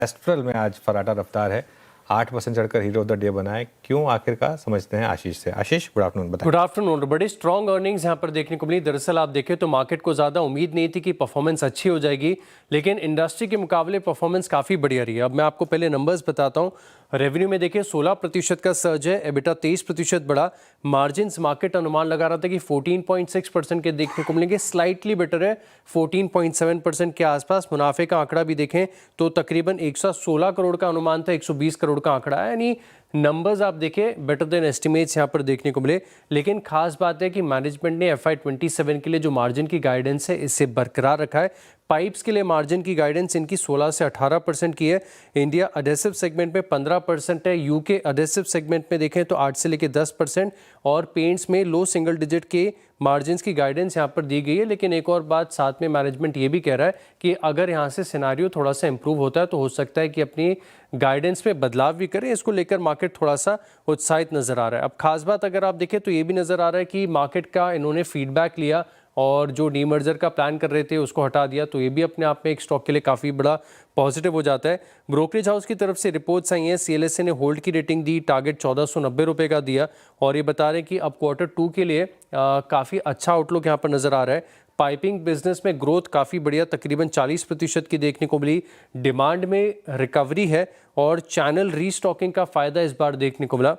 Astral में आज फराटा रफ्तार है, 8% चढ़कर हीरो ऑफ द डे बना है। क्यों आखिरकार समझते हैं आशीष से। आशीष, गुड आफ्टरनून, बताएं। Good afternoon. बड़े स्ट्रॉन्ग अर्निंग्स यहाँ पर देखने को मिली। दरअसल आप देखें तो मार्केट को ज़्यादा उम्मीद नहीं थी कि परफॉर्मेंस अच्छी हो जाएगी, लेकिन इंडस्ट्री के मुकाबले परफॉर्मेंस काफ़ी बढ़िया रही है। अब मैं आपको पहले नंबर्स बताता हूँ। रेवेन्यू में देखिए 16% का सर्ज है, एबिटा 23% बढ़ा। मार्जिन्स मार्केट अनुमान लगा रहा था कि 14.6% के देखने को मिलेंगे, स्लाइटली बेटर है, 14.7% के आसपास। मुनाफे का आंकड़ा भी देखें तो तकरीबन 116 करोड़ का अनुमान था, 120 करोड़ का आंकड़ा है, यानी नंबर्स आप देखें बेटर देन एस्टिमेट्स यहाँ पर देखने को मिले। लेकिन खास बात है कि मैनेजमेंट ने FY27 के लिए जो मार्जिन की गाइडेंस है इसे बरकरार रखा है। पाइप्स के लिए मार्जिन की गाइडेंस इनकी 16 से 18% की है। इंडिया अडेसिव सेगमेंट में 15% है, यूके अडेसिव सेगमेंट में देखें तो 8 से लेकर 10%, और पेंट्स में लो सिंगल डिजिट के मार्जिन्स की गाइडेंस यहाँ पर दी गई है। लेकिन एक और बात साथ में मैनेजमेंट ये भी कह रहा है कि अगर यहाँ से सिनारियो थोड़ा सा इंप्रूव होता है तो हो सकता है कि अपनी गाइडेंस में बदलाव भी करें। इसको लेकर मार्केट थोड़ा सा उत्साहित नजर आ रहा है। अब खास बात अगर आप देखें तो ये भी नजर आ रहा है कि मार्केट का इन्होंने फीडबैक लिया और जो डीमर्जर का प्लान कर रहे थे उसको हटा दिया, तो ये भी अपने आप में एक स्टॉक के लिए काफ़ी बड़ा पॉजिटिव हो जाता है। ब्रोकरेज हाउस की तरफ से रिपोर्ट्स आई हैं, CLSA ने होल्ड की रेटिंग दी, टारगेट 1490 रुपये का दिया, और ये बता रहे हैं कि अब Q2 के लिए काफ़ी अच्छा आउटलुक यहाँ पर नज़र आ रहा है। पाइपिंग बिजनेस में ग्रोथ काफ़ी बढ़िया, तकरीबन 40% की देखने को मिली। डिमांड में रिकवरी है और चैनल रीस्टॉकिंग का फ़ायदा इस बार देखने को मिला।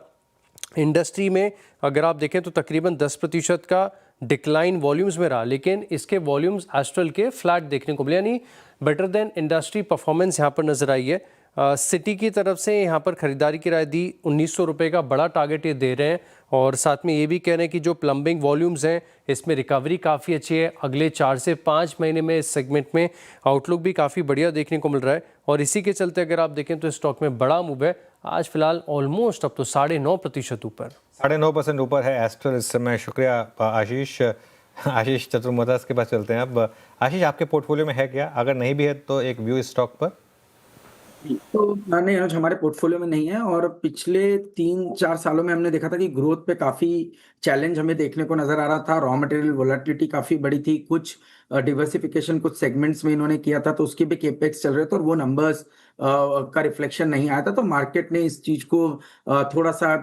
इंडस्ट्री में अगर आप देखें तो तकरीबन 10% का डिक्लाइन वॉल्यूम्स में रहा, लेकिन इसके वॉल्यूम्स एस्ट्रल के फ्लैट देखने को मिले, यानी बेटर देन इंडस्ट्री परफॉर्मेंस यहाँ पर नजर आई है। सिटी की तरफ से यहाँ पर खरीदारी की राय दी, 1900 रुपये का बड़ा टारगेट ये दे रहे हैं, और साथ में ये भी कह रहे हैं कि जो प्लम्बिंग वॉल्यूम्स हैं इसमें रिकवरी काफ़ी अच्छी है। अगले 4 से 5 महीने में इस सेगमेंट में आउटलुक भी काफ़ी बढ़िया देखने को मिल रहा है, और इसी के चलते अगर आप देखें तो स्टॉक में बड़ा मूव है। आज फिलहाल ऑलमोस्ट अब तो 9.5% ऊपर, 9.5% ऊपर है एस्ट्रल इस समय। शुक्रिया आशीष। आशीष चतुर्मदास के पास चलते हैं अब। आशीष, आपके पोर्टफोलियो में है क्या? अगर नहीं भी है तो एक व्यू इस स्टॉक पर। तो मैंने आज हमारे पोर्टफोलियो में नहीं है, और पिछले 3-4 सालों में हमने देखा था कि ग्रोथ पे काफ़ी चैलेंज हमें देखने को नज़र आ रहा था। रॉ मटेरियल वोलेटिलिटी काफ़ी बड़ी थी, कुछ डिवर्सिफिकेशन कुछ सेगमेंट्स में इन्होंने किया था, तो उसके भी केपेक्स चल रहे थे और वो नंबर्स का रिफ्लेक्शन नहीं आया था। तो मार्केट ने इस चीज़ को थोड़ा सा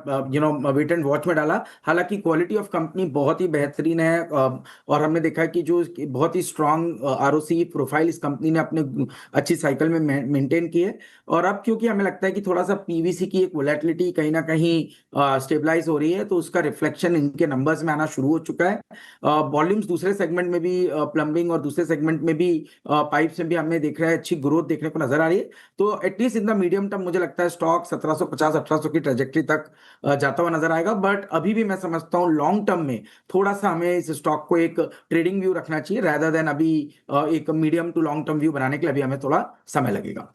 वेट एंड वॉच में डाला। हालांकि क्वालिटी ऑफ कंपनी बहुत ही बेहतरीन है, और हमने देखा कि जो बहुत ही स्ट्रांग ROC प्रोफाइल इस कंपनी ने अपने अच्छी साइकिल में मेंटेन की है। और अब क्योंकि हमें लगता है कि थोड़ा सा PVC की एक वोलेटिलिटी कहीं ना कहीं स्टेबलाइज हो रही है, तो उसका रिफ्लेक्शन इनके नंबर्स में आना शुरू हो चुका है। वॉल्यूम्स दूसरे सेगमेंट में भी, प्लम्बिंग और दूसरे सेगमेंट में भी, पाइप्स में भी हमें देख रहा है अच्छी ग्रोथ देखने को नजर आ रही है। तो at least in the medium term मुझे लगता है स्टॉक 1750-1800 की ट्रेजेक्टरी तक जाता हुआ नजर आएगा। बट अभी भी मैं समझता हूँ लॉन्ग टर्म में थोड़ा सा हमें इस स्टॉक को एक ट्रेडिंग व्यू रखना चाहिए, रादर देन अभी एक medium to long term view बनाने के लिए अभी हमें थोड़ा समय लगेगा।